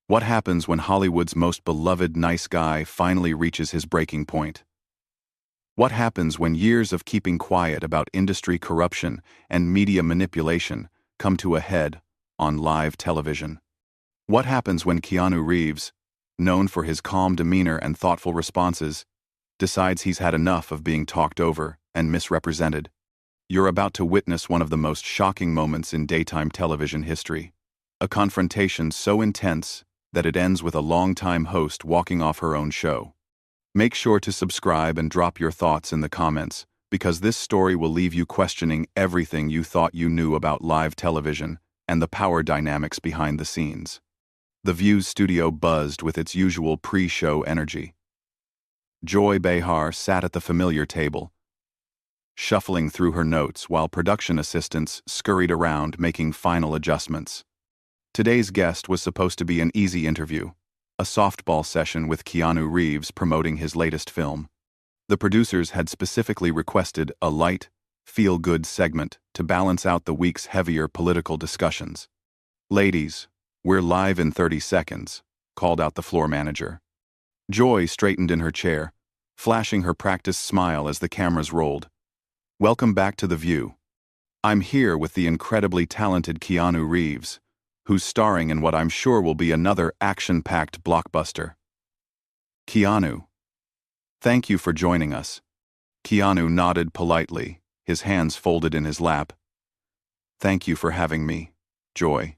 What happens when Hollywood's most beloved nice guy finally reaches his breaking point? What happens when years of keeping quiet about industry corruption and media manipulation come to a head on live television? What happens when Keanu Reeves, known for his calm demeanor and thoughtful responses, decides he's had enough of being talked over and misrepresented? You're about to witness one of the most shocking moments in daytime television history. A confrontation so intense that it ends with a longtime host walking off her own show. Make sure to subscribe and drop your thoughts in the comments, because this story will leave you questioning everything you thought you knew about live television and the power dynamics behind the scenes. The View's studio buzzed with its usual pre-show energy. Joy Behar sat at the familiar table, shuffling through her notes while production assistants scurried around making final adjustments. Today's guest was supposed to be an easy interview, a softball session with Keanu Reeves promoting his latest film. The producers had specifically requested a light, feel-good segment to balance out the week's heavier political discussions. "Ladies, we're live in 30 seconds, called out the floor manager. Joy straightened in her chair, flashing her practiced smile as the cameras rolled. "Welcome back to The View. I'm here with the incredibly talented Keanu Reeves, who's starring in what I'm sure will be another action-packed blockbuster." "Keanu, thank you for joining us." Keanu nodded politely, his hands folded in his lap. "Thank you for having me, Joy.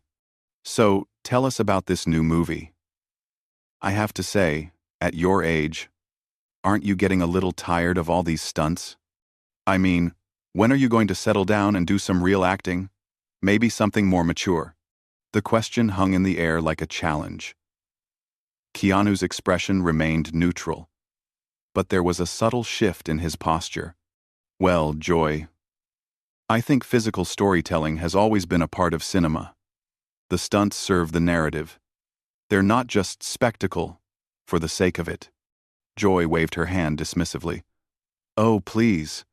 So, tell us about this new movie. I have to say, at your age, aren't you getting a little tired of all these stunts? I mean, when are you going to settle down and do some real acting? Maybe something more mature?" The question hung in the air like a challenge. Keanu's expression remained neutral, but there was a subtle shift in his posture. "Well, Joy, I think physical storytelling has always been a part of cinema. The stunts serve the narrative. They're not just spectacle for the sake of it." Joy waved her hand dismissively. "Oh, please.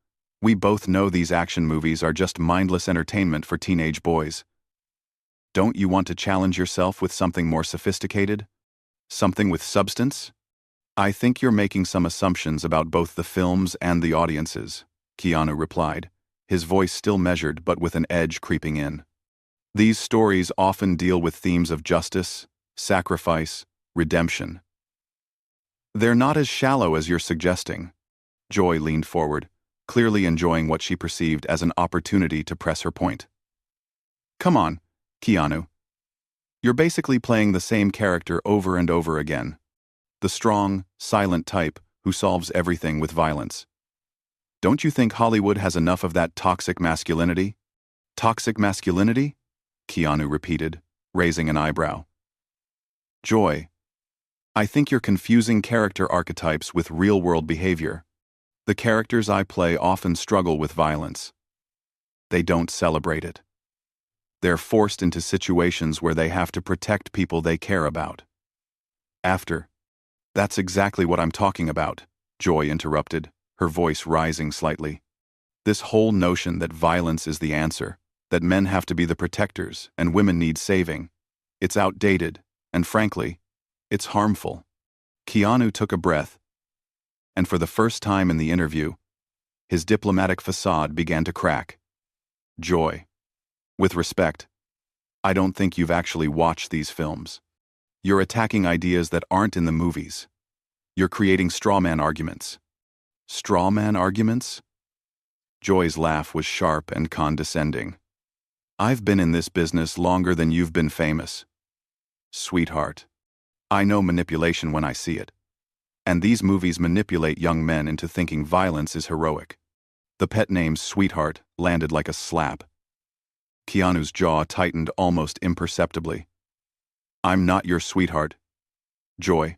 We both know these action movies are just mindless entertainment for teenage boys. Don't you want to challenge yourself with something more sophisticated? Something with substance?" "I think you're making some assumptions about both the films and the audiences," Keanu replied, his voice still measured but with an edge creeping in. "These stories often deal with themes of justice, sacrifice, redemption. They're not as shallow as you're suggesting." Joy leaned forward, clearly enjoying what she perceived as an opportunity to press her point. "Come on, Keanu. You're basically playing the same character over and over again. The strong, silent type who solves everything with violence. Don't you think Hollywood has enough of that toxic masculinity?" "Toxic masculinity?" Keanu repeated, raising an eyebrow. "Joy, I think you're confusing character archetypes with real-world behavior. The characters I play often struggle with violence. They don't celebrate it. They're forced into situations where they have to protect people they care about." "That's exactly what I'm talking about," Joy interrupted, her voice rising slightly. "This whole notion that violence is the answer, that men have to be the protectors and women need saving, it's outdated, and frankly, it's harmful." Keanu took a breath, and for the first time in the interview, his diplomatic facade began to crack. "Joy, with respect, I don't think you've actually watched these films. You're attacking ideas that aren't in the movies. You're creating strawman arguments." "Strawman arguments?" Joy's laugh was sharp and condescending. "I've been in this business longer than you've been famous. Sweetheart, I know manipulation when I see it. And these movies manipulate young men into thinking violence is heroic." The pet name "Sweetheart" landed like a slap. Keanu's jaw tightened almost imperceptibly. "I'm not your sweetheart, Joy.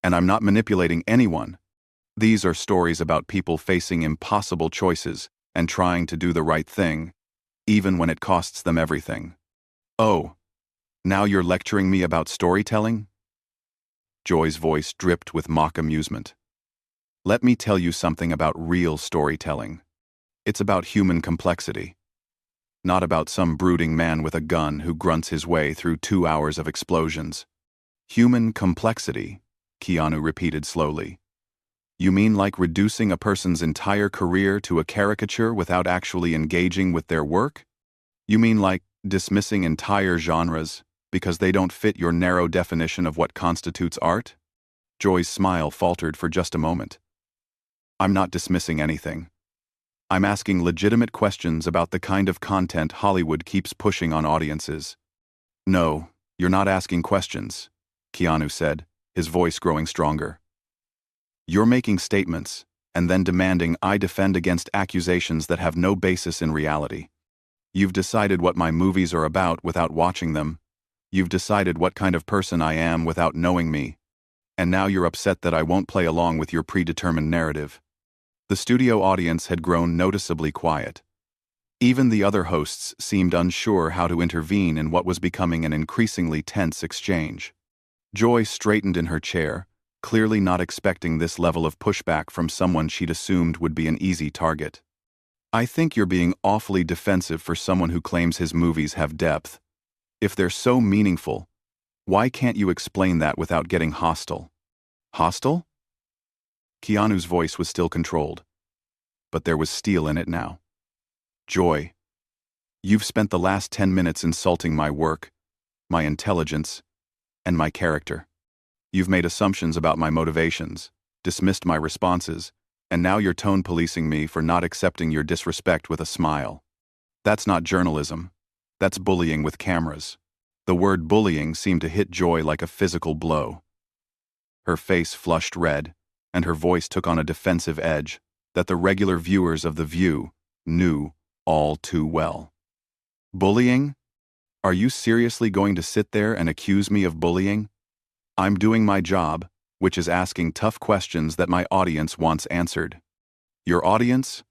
And I'm not manipulating anyone. These are stories about people facing impossible choices and trying to do the right thing, even when it costs them everything." "Oh, now you're lecturing me about storytelling?" Joy's voice dripped with mock amusement. "Let me tell you something about real storytelling. It's about human complexity. Not about some brooding man with a gun who grunts his way through 2 hours of explosions. Human complexity, Keanu repeated slowly. You mean like reducing a person's entire career to a caricature without actually engaging with their work? You mean like dismissing entire genres because they don't fit your narrow definition of what constitutes art? Joy's smile faltered for just a moment. I'm not dismissing anything. I'm asking legitimate questions about the kind of content Hollywood keeps pushing on audiences. No, you're not asking questions, Keanu said, his voice growing stronger. You're making statements, and then demanding I defend against accusations that have no basis in reality. You've decided what my movies are about without watching them. You've decided what kind of person I am without knowing me. And now you're upset that I won't play along with your predetermined narrative. The studio audience had grown noticeably quiet. Even the other hosts seemed unsure how to intervene in what was becoming an increasingly tense exchange. Joy straightened in her chair, clearly not expecting this level of pushback from someone she'd assumed would be an easy target. I think you're being awfully defensive for someone who claims his movies have depth. If they're so meaningful, why can't you explain that without getting hostile? Hostile? Keanu's voice was still controlled, but there was steel in it now. Joy, you've spent the last 10 minutes insulting my work, my intelligence, and my character. You've made assumptions about my motivations, dismissed my responses, and now you're tone policing me for not accepting your disrespect with a smile. That's not journalism. That's bullying with cameras. The word bullying seemed to hit Joy like a physical blow. Her face flushed red, and her voice took on a defensive edge that the regular viewers of The View knew all too well. Bullying? Are you seriously going to sit there and accuse me of bullying? I'm doing my job, which is asking tough questions that my audience wants answered. Your audience?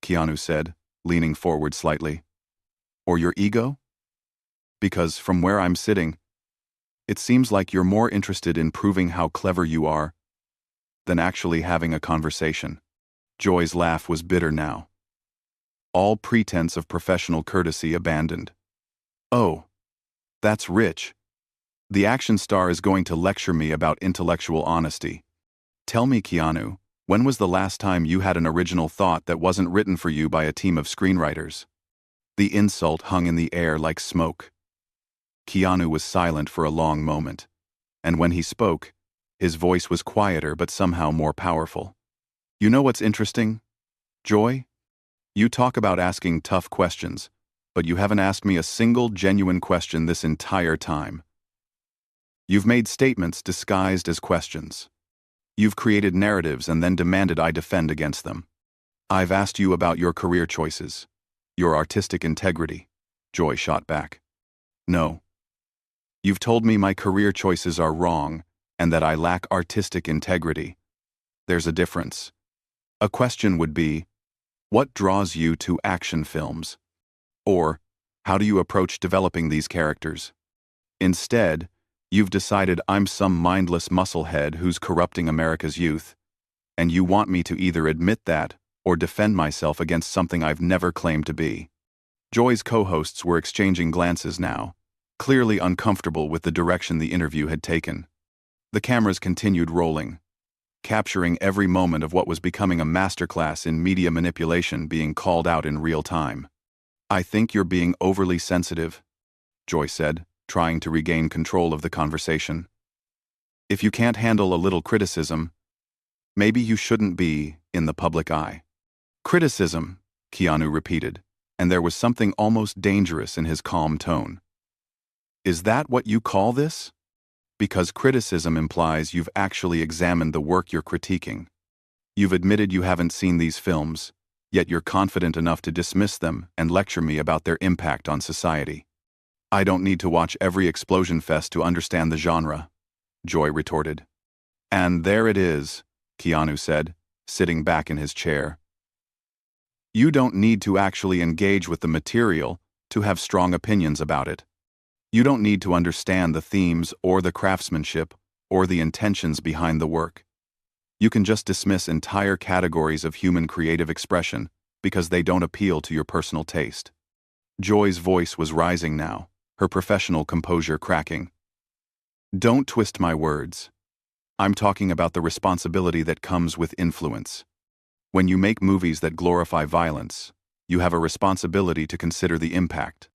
Keanu said, leaning forward slightly. Or your ego? Because from where I'm sitting, it seems like you're more interested in proving how clever you are than actually having a conversation. Joy's laugh was bitter now. All pretense of professional courtesy abandoned. Oh, that's rich. The action star is going to lecture me about intellectual honesty. Tell me, Keanu, when was the last time you had an original thought that wasn't written for you by a team of screenwriters? The insult hung in the air like smoke. Keanu was silent for a long moment, and when he spoke, his voice was quieter but somehow more powerful. You know what's interesting, Joy? You talk about asking tough questions, but you haven't asked me a single genuine question this entire time. You've made statements disguised as questions. You've created narratives and then demanded I defend against them. I've asked you about your career choices, your artistic integrity, Joy shot back. No. You've told me my career choices are wrong and that I lack artistic integrity. There's a difference. A question would be, what draws you to action films? Or, how do you approach developing these characters? Instead, you've decided I'm some mindless musclehead who's corrupting America's youth, and you want me to either admit that or defend myself against something I've never claimed to be. Joy's co-hosts were exchanging glances now, clearly uncomfortable with the direction the interview had taken. The cameras continued rolling, capturing every moment of what was becoming a masterclass in media manipulation being called out in real time. I think you're being overly sensitive, Joy said, trying to regain control of the conversation. If you can't handle a little criticism, maybe you shouldn't be in the public eye. Criticism, Keanu repeated, and there was something almost dangerous in his calm tone. Is that what you call this? Because criticism implies you've actually examined the work you're critiquing. You've admitted you haven't seen these films, yet you're confident enough to dismiss them and lecture me about their impact on society. I don't need to watch every explosion fest to understand the genre, Joy retorted. And there it is, Keanu said, sitting back in his chair. You don't need to actually engage with the material to have strong opinions about it. You don't need to understand the themes or the craftsmanship or the intentions behind the work. You can just dismiss entire categories of human creative expression because they don't appeal to your personal taste. Joy's voice was rising now, her professional composure cracking. Don't twist my words. I'm talking about the responsibility that comes with influence. When you make movies that glorify violence, you have a responsibility to consider the impact.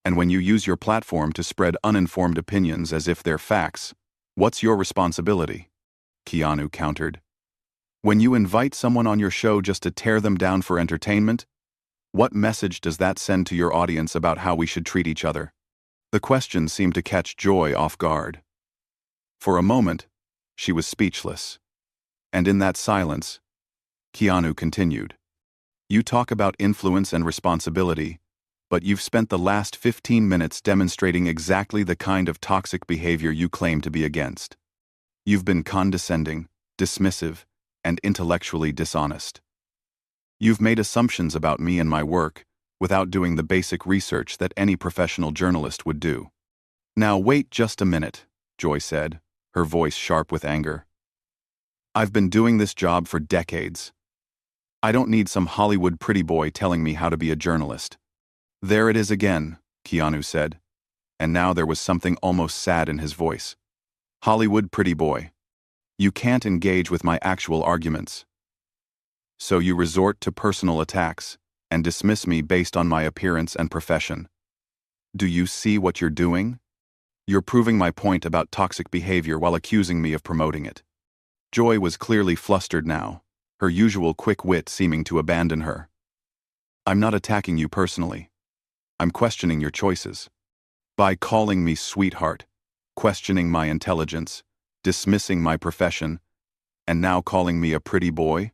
And when you use your platform to spread uninformed opinions as if they're facts, what's your responsibility? Keanu countered. When you invite someone on your show just to tear them down for entertainment, what message does that send to your audience about how we should treat each other? The question seemed to catch Joy off guard. For a moment, she was speechless. And in that silence, Keanu continued. You talk about influence and responsibility, but you've spent the last 15 minutes demonstrating exactly the kind of toxic behavior you claim to be against. You've been condescending, dismissive, and intellectually dishonest. You've made assumptions about me and my work without doing the basic research that any professional journalist would do. Now wait just a minute, Joy said, her voice sharp with anger. I've been doing this job for decades. I don't need some Hollywood pretty boy telling me how to be a journalist. There it is again, Keanu said, and now there was something almost sad in his voice. Hollywood pretty boy. You can't engage with my actual arguments. So you resort to personal attacks and dismiss me based on my appearance and profession. Do you see what you're doing? You're proving my point about toxic behavior while accusing me of promoting it. Joy was clearly flustered now, her usual quick wit seeming to abandon her. I'm not attacking you personally. I'm questioning your choices. By calling me sweetheart, questioning my intelligence, dismissing my profession, and now calling me a pretty boy?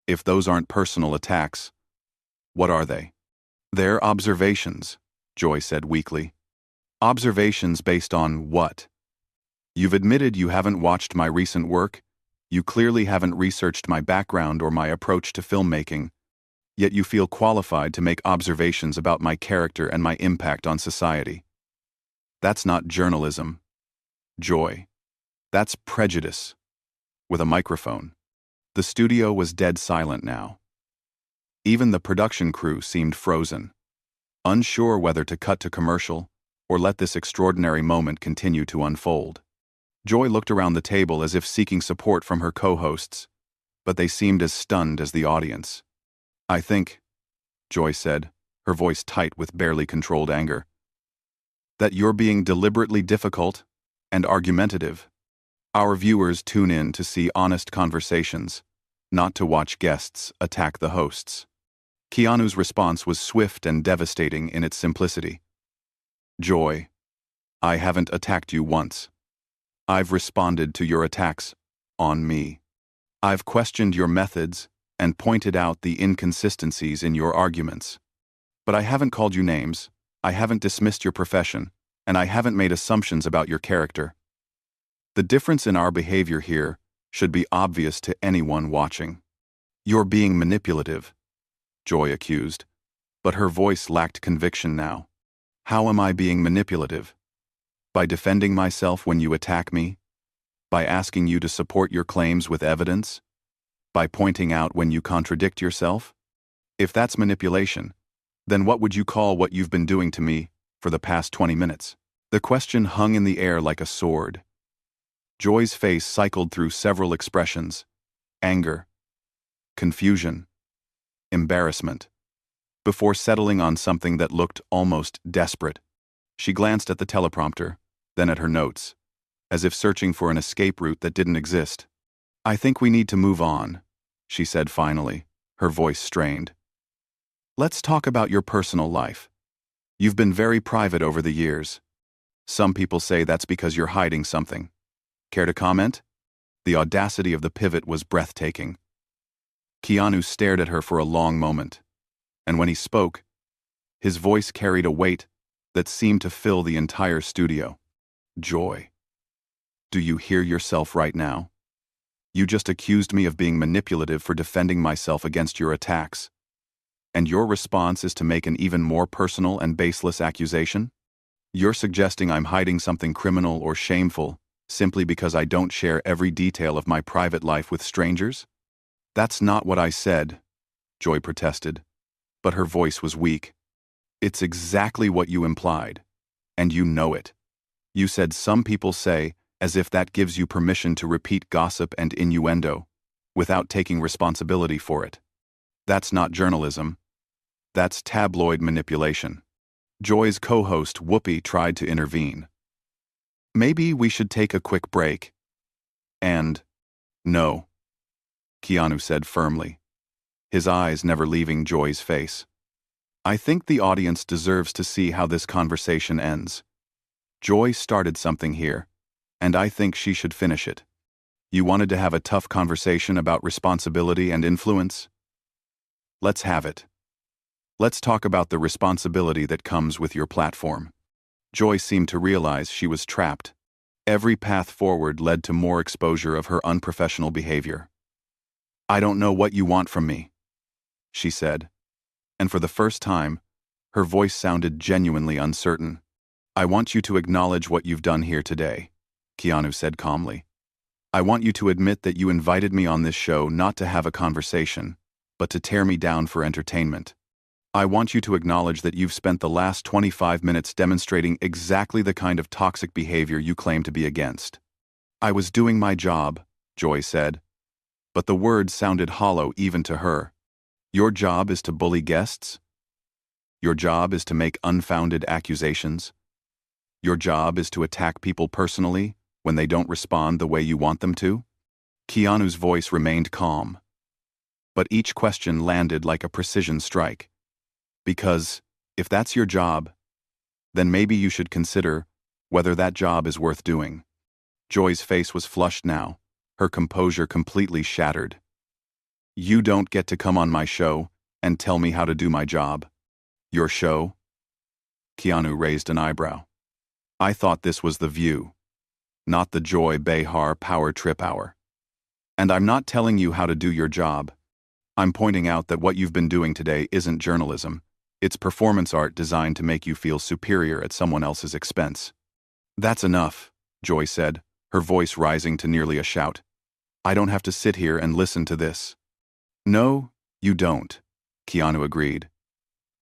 If those aren't personal attacks, what are they? They're observations, Joy said weakly. Observations based on what? You've admitted you haven't watched my recent work, you clearly haven't researched my background or my approach to filmmaking, yet you feel qualified to make observations about my character and my impact on society. That's not journalism, Joy. That's prejudice. With a microphone. The studio was dead silent now. Even the production crew seemed frozen, unsure whether to cut to commercial or let this extraordinary moment continue to unfold. Joy looked around the table as if seeking support from her co-hosts, but they seemed as stunned as the audience. I think, Joy said, her voice tight with barely controlled anger, that you're being deliberately difficult and argumentative. Our viewers tune in to see honest conversations, not to watch guests attack the hosts. Keanu's response was swift and devastating in its simplicity. Joy, I haven't attacked you once. I've responded to your attacks on me. I've questioned your methods and pointed out the inconsistencies in your arguments. But I haven't called you names, I haven't dismissed your profession, and I haven't made assumptions about your character. The difference in our behavior here should be obvious to anyone watching. You're being manipulative, Joy accused, but her voice lacked conviction now. How am I being manipulative? By defending myself when you attack me? By asking you to support your claims with evidence? By pointing out when you contradict yourself? If that's manipulation, then what would you call what you've been doing to me for the past 20 minutes? The question hung in the air like a sword. Joy's face cycled through several expressions: anger, confusion, embarrassment, before settling on something that looked almost desperate. She glanced at the teleprompter, then at her notes, as if searching for an escape route that didn't exist. I think we need to move on, she said finally, her voice strained. Let's talk about your personal life. You've been very private over the years. Some people say that's because you're hiding something. Care to comment? The audacity of the pivot was breathtaking. Keanu stared at her for a long moment, and when he spoke, his voice carried a weight that seemed to fill the entire studio. Joy. Do you hear yourself right now? You just accused me of being manipulative for defending myself against your attacks. And your response is to make an even more personal and baseless accusation? You're suggesting I'm hiding something criminal or shameful simply because I don't share every detail of my private life with strangers? That's not what I said, Joy protested, but her voice was weak. It's exactly what you implied, and you know it. You said some people say, as if that gives you permission to repeat gossip and innuendo, without taking responsibility for it. That's not journalism. That's tabloid manipulation. Joy's co-host Whoopi tried to intervene. Maybe we should take a quick break. And, no, Keanu said firmly, his eyes never leaving Joy's face. I think the audience deserves to see how this conversation ends. Joy started something here, and I think she should finish it. You wanted to have a tough conversation about responsibility and influence? Let's have it. Let's talk about the responsibility that comes with your platform. Joy seemed to realize she was trapped. Every path forward led to more exposure of her unprofessional behavior. I don't know what you want from me, she said, and for the first time, her voice sounded genuinely uncertain. I want you to acknowledge what you've done here today, Keanu said calmly. I want you to admit that you invited me on this show not to have a conversation, but to tear me down for entertainment. I want you to acknowledge that you've spent the last 25 minutes demonstrating exactly the kind of toxic behavior you claim to be against. I was doing my job, Joy said, but the words sounded hollow even to her. Your job is to bully guests? Your job is to make unfounded accusations? Your job is to attack people personally when they don't respond the way you want them to? Keanu's voice remained calm, but each question landed like a precision strike. Because, if that's your job, then maybe you should consider whether that job is worth doing. Joy's face was flushed now, her composure completely shattered. You don't get to come on my show and tell me how to do my job. Your show? Keanu raised an eyebrow. I thought this was The View, not the Joy Behar Power Trip Hour. And I'm not telling you how to do your job. I'm pointing out that what you've been doing today isn't journalism. It's performance art designed to make you feel superior at someone else's expense. That's enough, Joy said, her voice rising to nearly a shout. I don't have to sit here and listen to this. No, you don't, Keanu agreed.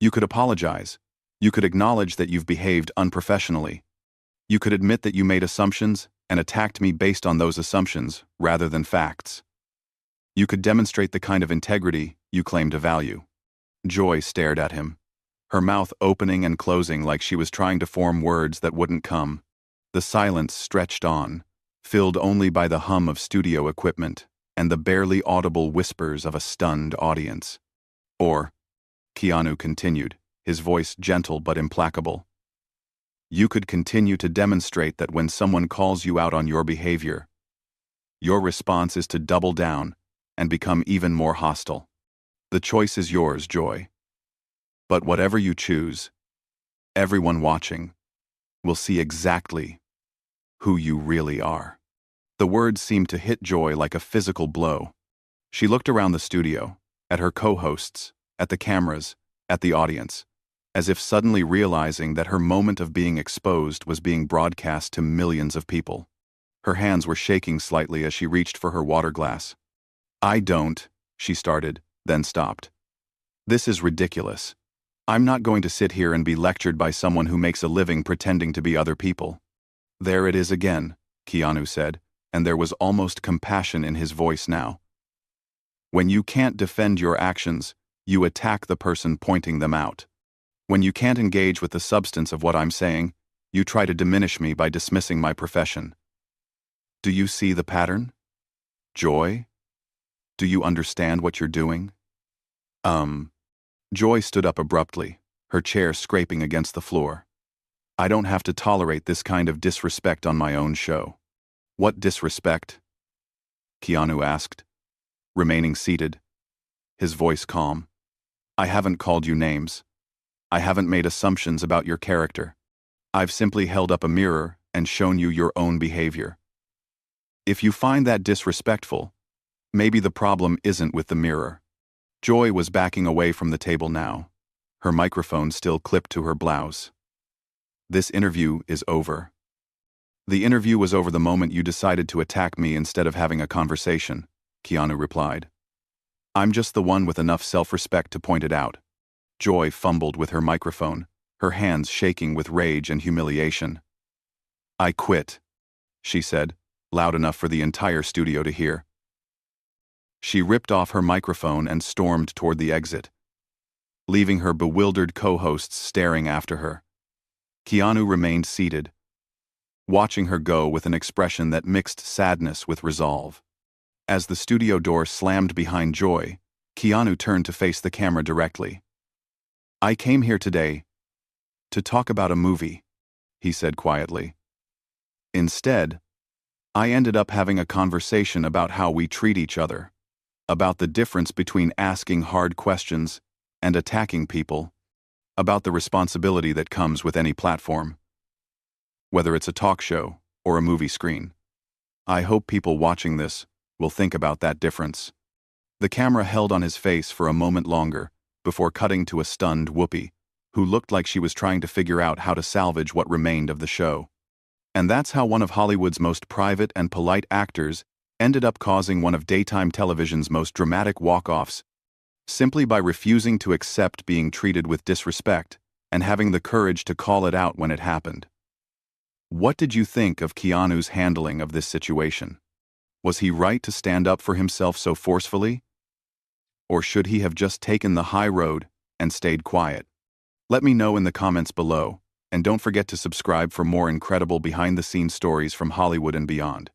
You could apologize. You could acknowledge that you've behaved unprofessionally. You could admit that you made assumptions and attacked me based on those assumptions rather than facts. You could demonstrate the kind of integrity you claim to value. Joy stared at him, her mouth opening and closing like she was trying to form words that wouldn't come. The silence stretched on, filled only by the hum of studio equipment and the barely audible whispers of a stunned audience. Or, Keanu continued, his voice gentle but implacable, you could continue to demonstrate that when someone calls you out on your behavior, your response is to double down and become even more hostile. The choice is yours, Joy. But whatever you choose, everyone watching will see exactly who you really are. The words seemed to hit Joy like a physical blow. She looked around the studio, at her co-hosts, at the cameras, at the audience, as if suddenly realizing that her moment of being exposed was being broadcast to millions of people. Her hands were shaking slightly as she reached for her water glass. I don't, she started, then stopped. This is ridiculous. I'm not going to sit here and be lectured by someone who makes a living pretending to be other people. There it is again, Keanu said, and there was almost compassion in his voice now. When you can't defend your actions, you attack the person pointing them out. When you can't engage with the substance of what I'm saying, you try to diminish me by dismissing my profession. Do you see the pattern? Joy? Do you understand what you're doing? Joy stood up abruptly, her chair scraping against the floor. I don't have to tolerate this kind of disrespect on my own show. What disrespect? Keanu asked, remaining seated, his voice calm. I haven't called you names. I haven't made assumptions about your character. I've simply held up a mirror and shown you your own behavior. If you find that disrespectful, maybe the problem isn't with the mirror. Joy was backing away from the table now, her microphone still clipped to her blouse. This interview is over. The interview was over the moment you decided to attack me instead of having a conversation, Keanu replied. I'm just the one with enough self-respect to point it out. Joy fumbled with her microphone, her hands shaking with rage and humiliation. "I quit," she said, loud enough for the entire studio to hear. She ripped off her microphone and stormed toward the exit, leaving her bewildered co-hosts staring after her. Keanu remained seated, watching her go with an expression that mixed sadness with resolve. As the studio door slammed behind Joy, Keanu turned to face the camera directly. "I came here today to talk about a movie," he said quietly. "Instead, I ended up having a conversation about how we treat each other, about the difference between asking hard questions and attacking people, about the responsibility that comes with any platform, whether it's a talk show or a movie screen. I hope people watching this will think about that difference." The camera held on his face for a moment longer before cutting to a stunned Whoopi, who looked like she was trying to figure out how to salvage what remained of the show. And that's how one of Hollywood's most private and polite actors ended up causing one of daytime television's most dramatic walk-offs, simply by refusing to accept being treated with disrespect and having the courage to call it out when it happened. What did you think of Keanu's handling of this situation? Was he right to stand up for himself so forcefully? Or should he have just taken the high road and stayed quiet? Let me know in the comments below, and don't forget to subscribe for more incredible behind-the-scenes stories from Hollywood and beyond.